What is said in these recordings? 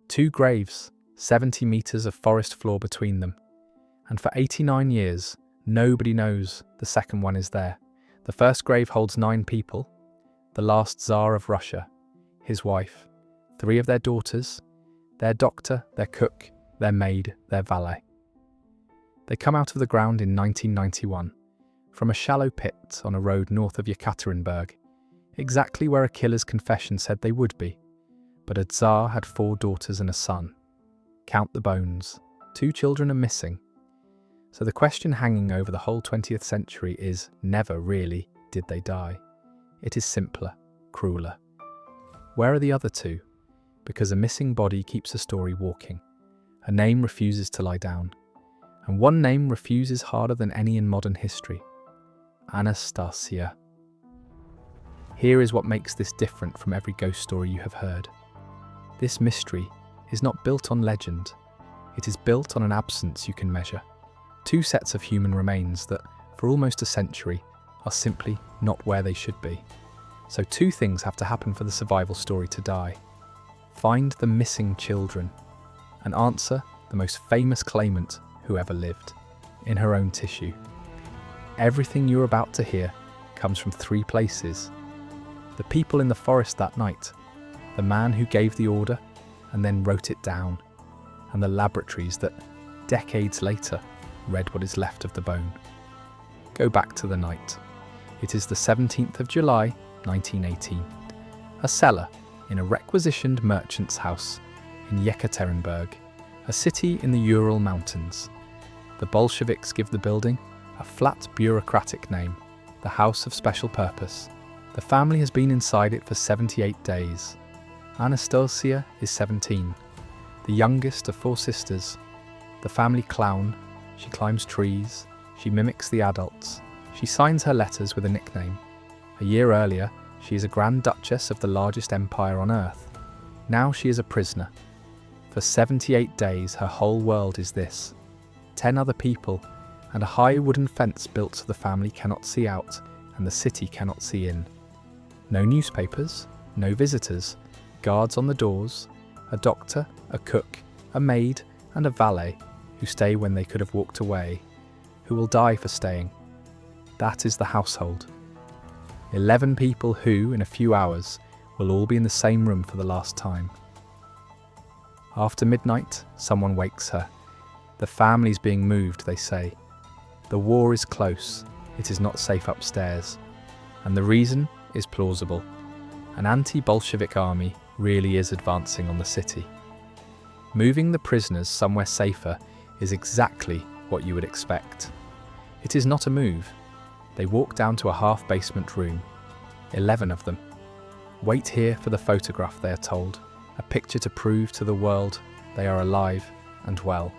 2 graves, 70 meters of forest floor between them. And for 89 years, nobody knows the second one is there. The first grave holds 9 people, the last Tsar of Russia, his wife, 3 of their daughters, their doctor, their cook, their maid, their valet. They come out of the ground in 1991, from a shallow pit on a road north of Yekaterinburg, exactly where a killer's confession said they would be. But a Tsar had 4 daughters and a son. Count the bones. 2 children are missing. So the question hanging over the whole 20th century is never really, did they die? It is simpler, crueler. Where are the other 2? Because a missing body keeps a story walking. A name refuses to lie down. And one name refuses harder than any in modern history. Anastasia. Here is what makes this different from every ghost story you have heard. This mystery is not built on legend. It is built on an absence you can measure. 2 sets of human remains that, for almost a century, are simply not where they should be. So 2 things have to happen for the survival story to die. Find the missing children, and answer the most famous claimant who ever lived, in her own tissue. Everything you're about to hear comes from 3 places. The people in the forest that night, the man who gave the order and then wrote it down, and the laboratories that, decades later, read what is left of the bone. Go back to the night. It is the 17th of July, 1918. A cellar in a requisitioned merchant's house in Yekaterinburg, a city in the Ural Mountains. The Bolsheviks give the building a flat bureaucratic name, the House of Special Purpose. The family has been inside it for 78 days. Anastasia is 17, the youngest of 4 sisters. The family clown. She climbs trees, she mimics the adults, she signs her letters with a nickname. A year earlier, she is a Grand Duchess of the largest empire on earth. Now she is a prisoner. For 78 days her whole world is this. 10 other people, and a high wooden fence built so the family cannot see out and the city cannot see in. No newspapers, no visitors, guards on the doors, a doctor, a cook, a maid, and a valet, who stay when they could have walked away, who will die for staying. That is the household. 11 people who, in a few hours, will all be in the same room for the last time. After midnight, someone wakes her. The family's being moved, they say. The war is close, it is not safe upstairs. And the reason is plausible. An anti-Bolshevik army really is advancing on the city. Moving the prisoners somewhere safer is exactly what you would expect. It is not a move. They walk down to a half-basement room. 11 of them. Wait here for the photograph, they are told, a picture to prove to the world they are alive and well.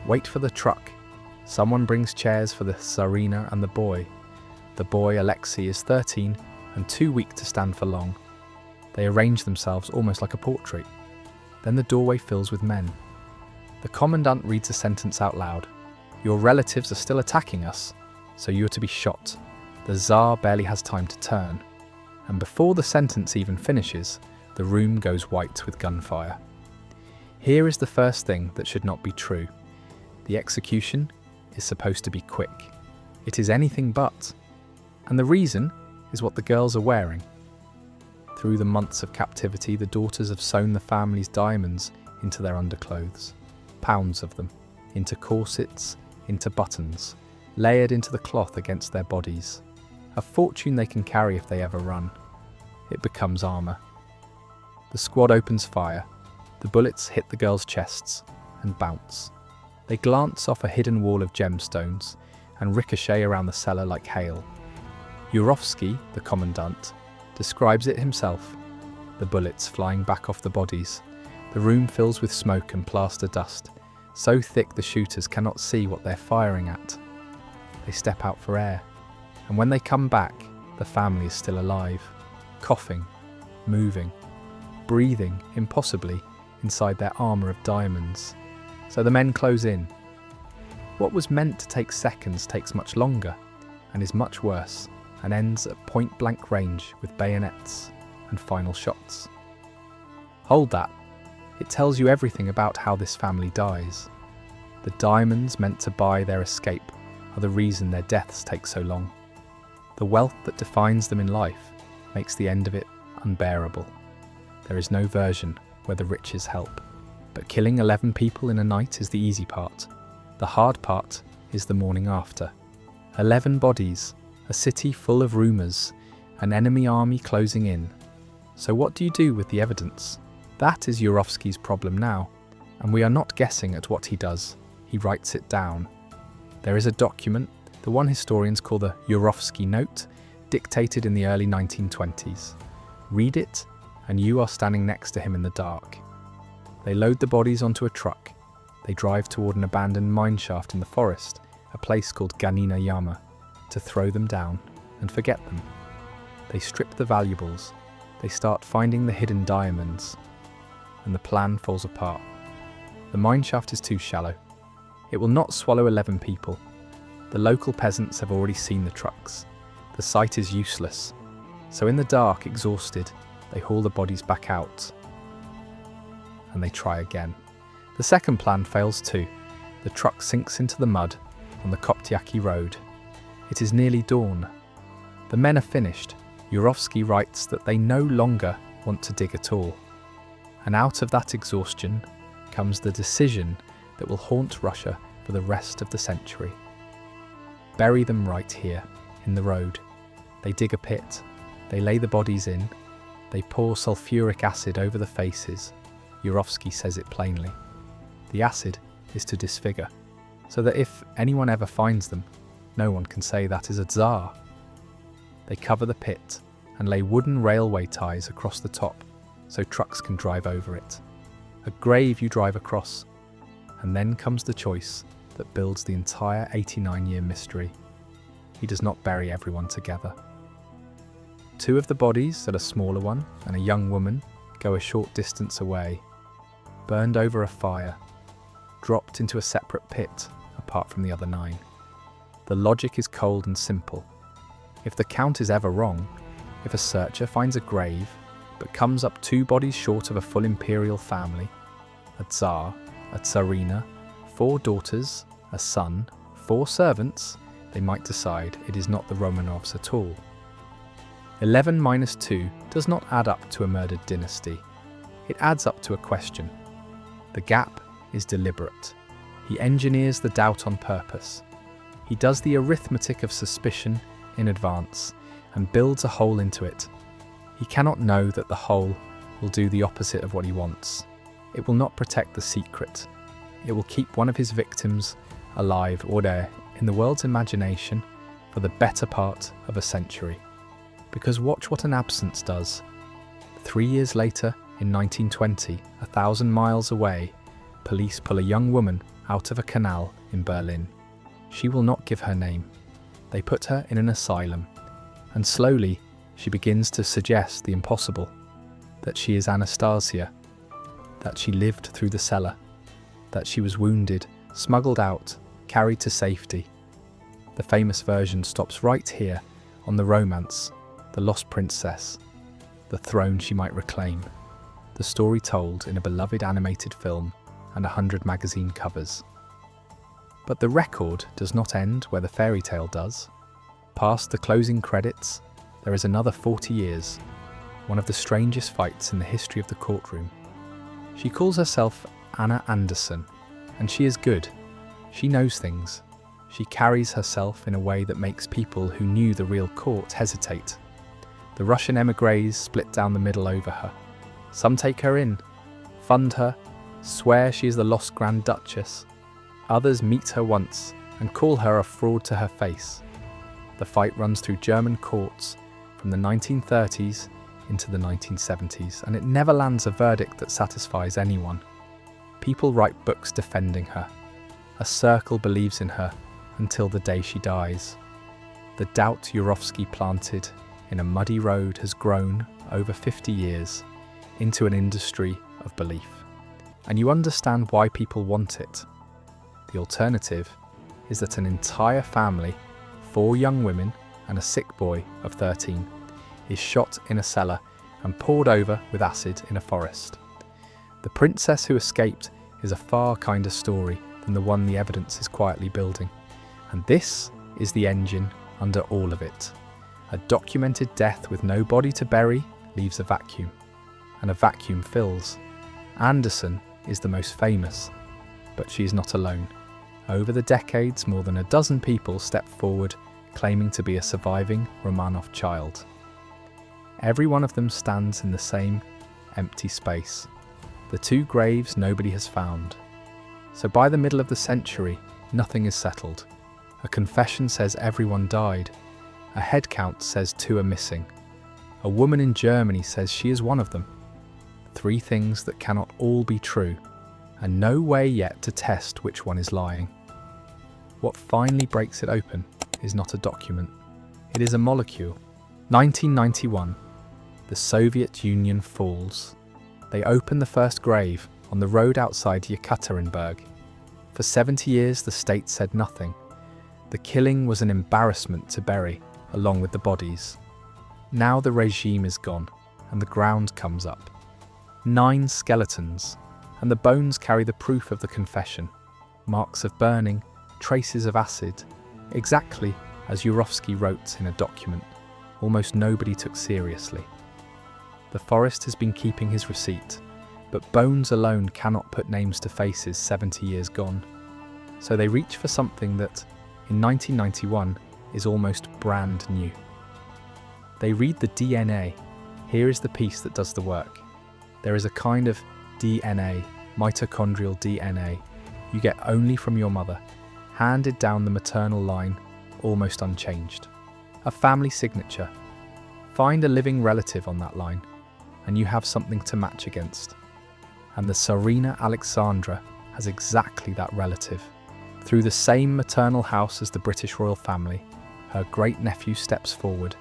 Wait for the truck. Someone brings chairs for the Tsarina and the boy. The boy, Alexei, is 13 and too weak to stand for long. They arrange themselves almost like a portrait. Then the doorway fills with men. The commandant reads a sentence out loud. Your relatives are still attacking us, so you are to be shot. The Tsar barely has time to turn. And before the sentence even finishes, the room goes white with gunfire. Here is the first thing that should not be true. The execution is supposed to be quick. It is anything but. And the reason is what the girls are wearing. Through the months of captivity, the daughters have sewn the family's diamonds into their underclothes. Pounds of them, into corsets, into buttons, layered into the cloth against their bodies. A fortune they can carry if they ever run. It becomes armour. The squad opens fire. The bullets hit the girls' chests and bounce. They glance off a hidden wall of gemstones and ricochet around the cellar like hail. Yurovsky, the commandant, describes it himself. The bullets flying back off the bodies. The room fills with smoke and plaster dust, so thick the shooters cannot see what they're firing at. They step out for air, and when they come back, the family is still alive, coughing, moving, breathing impossibly inside their armour of diamonds. So the men close in. What was meant to take seconds takes much longer, and is much worse, and ends at point-blank range with bayonets and final shots. Hold that. It tells you everything about how this family dies. The diamonds meant to buy their escape are the reason their deaths take so long. The wealth that defines them in life makes the end of it unbearable. There is no version where the riches help. But killing 11 people in a night is the easy part. The hard part is the morning after. 11 bodies, a city full of rumours, an enemy army closing in. So what do you do with the evidence? That is Yurovsky's problem now, and we are not guessing at what he does. He writes it down. There is a document, the one historians call the Yurovsky Note, dictated in the early 1920s. Read it, and you are standing next to him in the dark. They load the bodies onto a truck. They drive toward an abandoned mineshaft in the forest, a place called Ganina Yama, to throw them down and forget them. They strip the valuables. They start finding the hidden diamonds. And the plan falls apart. The mineshaft is too shallow. It will not swallow 11 people. The local peasants have already seen the trucks. The site is useless. So in the dark, exhausted, they haul the bodies back out. And they try again. The second plan fails too. The truck sinks into the mud on the Koptyaki road. It is nearly dawn. The men are finished. Yurovsky writes that they no longer want to dig at all. And out of that exhaustion comes the decision that will haunt Russia for the rest of the century. Bury them right here, in the road. They dig a pit. They lay the bodies in. They pour sulfuric acid over the faces. Yurovsky says it plainly. The acid is to disfigure, so that if anyone ever finds them, no one can say that is a Tsar. They cover the pit and lay wooden railway ties across the top so trucks can drive over it. A grave you drive across, and then comes the choice that builds the entire 89-year mystery. He does not bury everyone together. 2 of the bodies, a smaller one and a young woman, go a short distance away, burned over a fire, dropped into a separate pit apart from the other 9. The logic is cold and simple. If the count is ever wrong, if a searcher finds a grave but comes up 2 bodies short of a full imperial family, a Tsar, a Tsarina, 4 daughters, a son, 4 servants, they might decide it is not the Romanovs at all. 11 minus 2 does not add up to a murdered dynasty. It adds up to a question. The gap is deliberate. He engineers the doubt on purpose. He does the arithmetic of suspicion in advance and builds a hole into it. He cannot know that the hole will do the opposite of what he wants. It will not protect the secret. It will keep one of his victims alive or there in the world's imagination for the better part of a century. Because watch what an absence does. 3 years later, in 1920, 1,000 miles away, police pull a young woman out of a canal in Berlin. She will not give her name. They put her in an asylum, and slowly she begins to suggest the impossible, that she is Anastasia, that she lived through the cellar, that she was wounded, smuggled out, carried to safety. The famous version stops right here on the romance, the lost princess, the throne she might reclaim, the story told in a beloved animated film and 100 magazine covers. But the record does not end where the fairy tale does. Past the closing credits, there is another 40 years, one of the strangest fights in the history of the courtroom. She calls herself Anna Anderson, and she is good. She knows things. She carries herself in a way that makes people who knew the real court hesitate. The Russian émigrés split down the middle over her. Some take her in, fund her, swear she is the lost Grand Duchess. Others meet her once and call her a fraud to her face. The fight runs through German courts from the 1930s into the 1970s, and it never lands a verdict that satisfies anyone. People write books defending her. A circle believes in her until the day she dies. The doubt Yurovsky planted in a muddy road has grown, over 50 years, into an industry of belief. And you understand why people want it. The alternative is that an entire family, 4 young women and a sick boy of 13, is shot in a cellar and poured over with acid in a forest. The princess who escaped is a far kinder story than the one the evidence is quietly building. And this is the engine under all of it. A documented death with no body to bury leaves a vacuum, and a vacuum fills. Anderson is the most famous, but she is not alone. Over the decades, more than a dozen people stepped forward claiming to be a surviving Romanov child. Every one of them stands in the same empty space, the two graves nobody has found. So by the middle of the century, nothing is settled. A confession says everyone died. A head count says 2 are missing. A woman in Germany says she is one of them. 3 things that cannot all be true, and no way yet to test which one is lying. What finally breaks it open is not a document. It is a molecule. 1991. The Soviet Union falls. They open the first grave on the road outside Yekaterinburg. For 70 years the state said nothing. The killing was an embarrassment to bury, along with the bodies. Now the regime is gone, and the ground comes up. 9 skeletons, and the bones carry the proof of the confession. Marks of burning, traces of acid, exactly as Yurovsky wrote in a document almost nobody took seriously. The forest has been keeping his receipt, but bones alone cannot put names to faces 70 years gone. So they reach for something that, in 1991, is almost brand new. They read the DNA. Here is the piece that does the work. There is a kind of DNA, mitochondrial DNA, you get only from your mother, handed down the maternal line, almost unchanged. A family signature. Find a living relative on that line, and you have something to match against. And the Tsarina Alexandra has exactly that relative. Through the same maternal house as the British royal family, her great-nephew steps forward,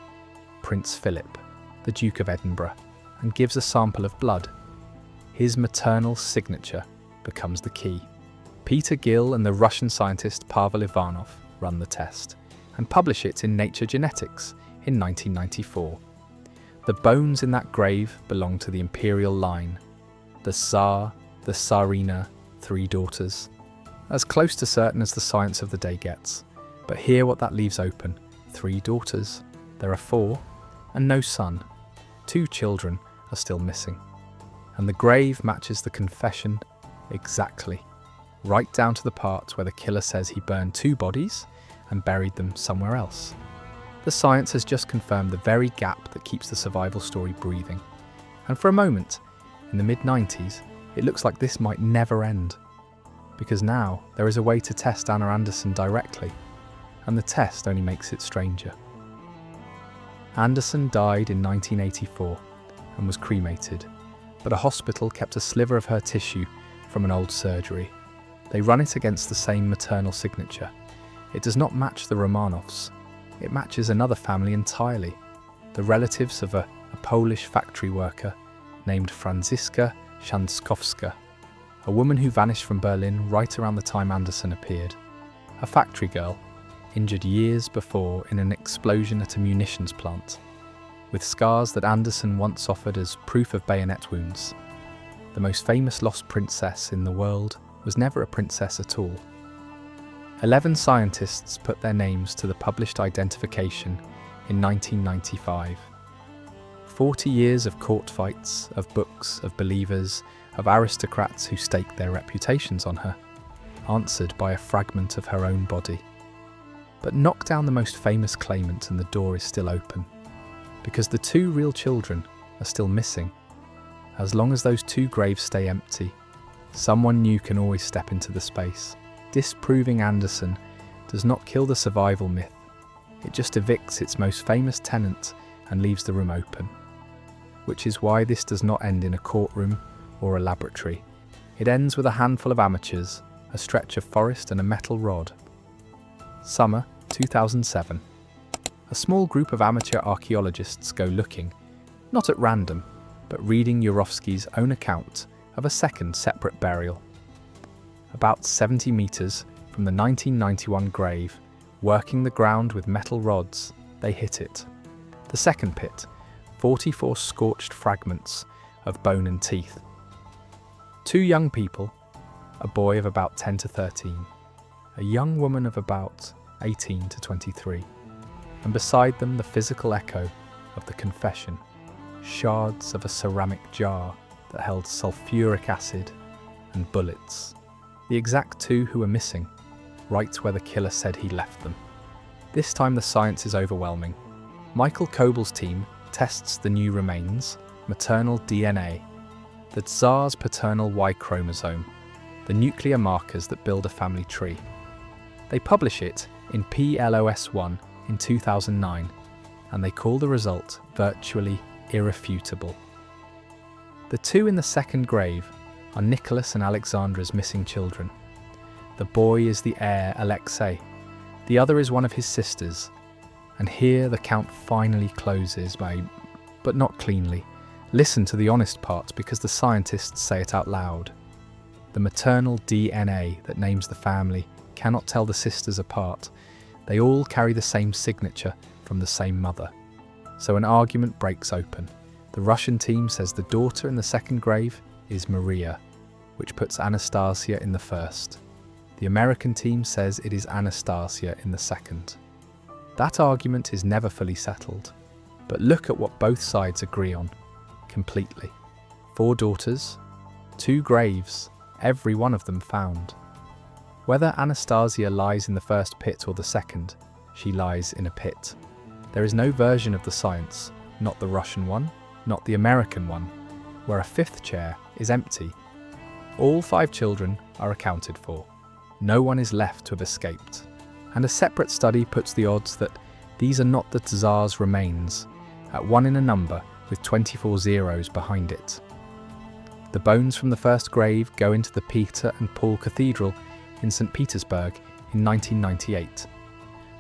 Prince Philip, the Duke of Edinburgh, and gives a sample of blood. His maternal signature becomes the key. Peter Gill and the Russian scientist Pavel Ivanov run the test and publish it in Nature Genetics in 1994. The bones in that grave belong to the imperial line. The Tsar, the Tsarina, 3 daughters. As close to certain as the science of the day gets. But hear what that leaves open. 3 daughters. There are 4, and no son. 2 children are still missing. And the grave matches the confession exactly. Right down to the part where the killer says he burned 2 bodies and buried them somewhere else. The science has just confirmed the very gap that keeps the survival story breathing. And for a moment, in the mid-90s, it looks like this might never end. Because now there is a way to test Anna Anderson directly, and the test only makes it stranger. Anderson died in 1984 and was cremated, but a hospital kept a sliver of her tissue from an old surgery. They run it against the same maternal signature. It does not match the Romanovs. It matches another family entirely, the relatives of a Polish factory worker named Franziska Szankowska, a woman who vanished from Berlin right around the time Anderson appeared. A factory girl, injured years before in an explosion at a munitions plant, with scars that Anderson once offered as proof of bayonet wounds. The most famous lost princess in the world was never a princess at all. 11 scientists put their names to the published identification in 1995. 40 years of court fights, of books, of believers, of aristocrats who staked their reputations on her, answered by a fragment of her own body. But knock down the most famous claimant and the door is still open, because the 2 real children are still missing. As long as those 2 graves stay empty, someone new can always step into the space. Disproving Anderson does not kill the survival myth, it just evicts its most famous tenant and leaves the room open. Which is why this does not end in a courtroom or a laboratory. It ends with a handful of amateurs, a stretch of forest and a metal rod. Summer 2007. A small group of amateur archaeologists go looking, not at random, but reading Yurovsky's own account of a second separate burial. About 70 metres from the 1991 grave, working the ground with metal rods, they hit it. The second pit, 44 scorched fragments of bone and teeth. Two young people, a boy of about 10 to 13, a young woman of about 18 to 23, and beside them the physical echo of the confession, shards of a ceramic jar that held sulfuric acid and bullets. The exact two who were missing, right where the killer said he left them. This time the science is overwhelming. Michael Kobel's team tests the new remains, maternal DNA, the Tsar's paternal Y chromosome, the nuclear markers that build a family tree. They publish it in PLOS1 in 2009, and they call the result virtually irrefutable. The two in the second grave are Nicholas and Alexandra's missing children. The boy is the heir, Alexei. The other is one of his sisters. And here the count finally closes but not cleanly. Listen to the honest part because the scientists say it out loud. The maternal DNA that names the family cannot tell the sisters apart. They all carry the same signature from the same mother. So an argument breaks open. The Russian team says the daughter in the second grave is Maria, which puts Anastasia in the first. The American team says it is Anastasia in the second. That argument is never fully settled, but look at what both sides agree on, completely. 4 daughters, 2 graves, every one of them found. Whether Anastasia lies in the first pit or the second, she lies in a pit. There is no version of the science, not the Russian one, not the American one, where a 5th chair is empty. All 5 children are accounted for. No one is left to have escaped. And a separate study puts the odds that these are not the Tsar's remains, at 1 in a number with 24 zeros behind it. The bones from the first grave go into the Peter and Paul Cathedral in St. Petersburg in 1998.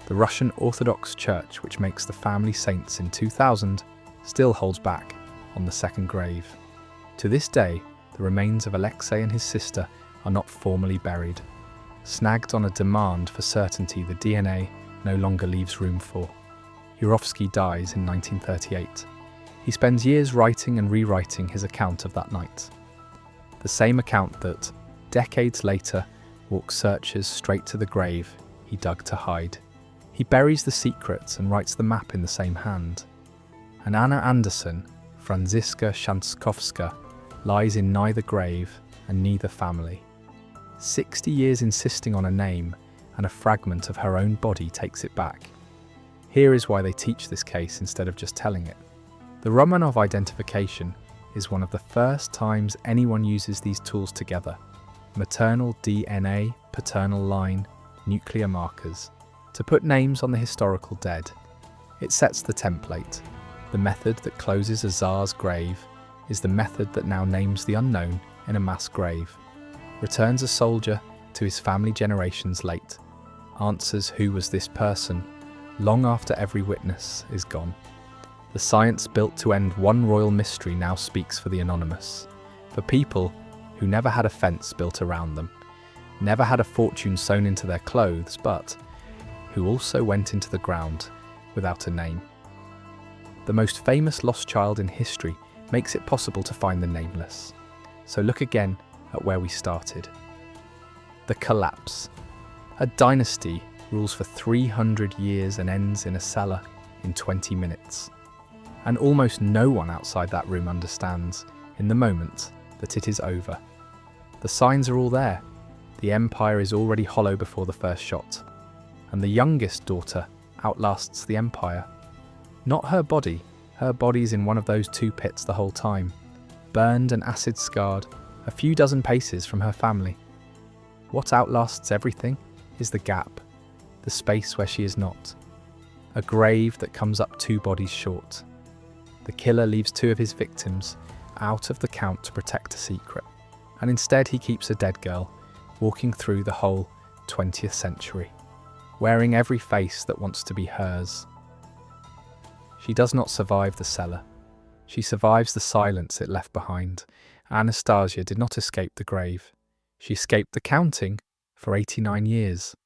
The Russian Orthodox Church, which makes the family saints in 2000, still holds back on the second grave. To this day, the remains of Alexei and his sister are not formally buried. Snagged on a demand for certainty the DNA no longer leaves room for. Yurovsky dies in 1938. He spends years writing and rewriting his account of that night. The same account that, decades later, walks searchers straight to the grave he dug to hide. He buries the secrets and writes the map in the same hand. And Anna Anderson, Franziska Shanskowska, lies in neither grave and neither family. 60 years insisting on a name, and a fragment of her own body takes it back. Here is why they teach this case instead of just telling it. The Romanov identification is one of the first times anyone uses these tools together. Maternal DNA, paternal line, nuclear markers, to put names on the historical dead. It sets the template. The method that closes a Tsar's grave is the method that now names the unknown in a mass grave. Returns a soldier to his family generations late, answers who was this person, long after every witness is gone. The science built to end one royal mystery now speaks for the anonymous, for people who never had a fence built around them, never had a fortune sewn into their clothes, but who also went into the ground without a name. The most famous lost child in history makes it possible to find the nameless. So look again at where we started. The collapse. A dynasty rules for 300 years and ends in a cellar in 20 minutes. And almost no one outside that room understands, in the moment, that it is over. The signs are all there. The empire is already hollow before the first shot. And the youngest daughter outlasts the empire. Not her body's in one of those 2 pits the whole time, burned and acid-scarred, a few dozen paces from her family. What outlasts everything is the gap, the space where she is not. A grave that comes up 2 bodies short. The killer leaves 2 of his victims out of the count to protect a secret, and instead he keeps a dead girl walking through the whole 20th century, wearing every face that wants to be hers. She does not survive the cellar. She survives the silence it left behind. Anastasia did not escape the grave. She escaped the counting for 89 years.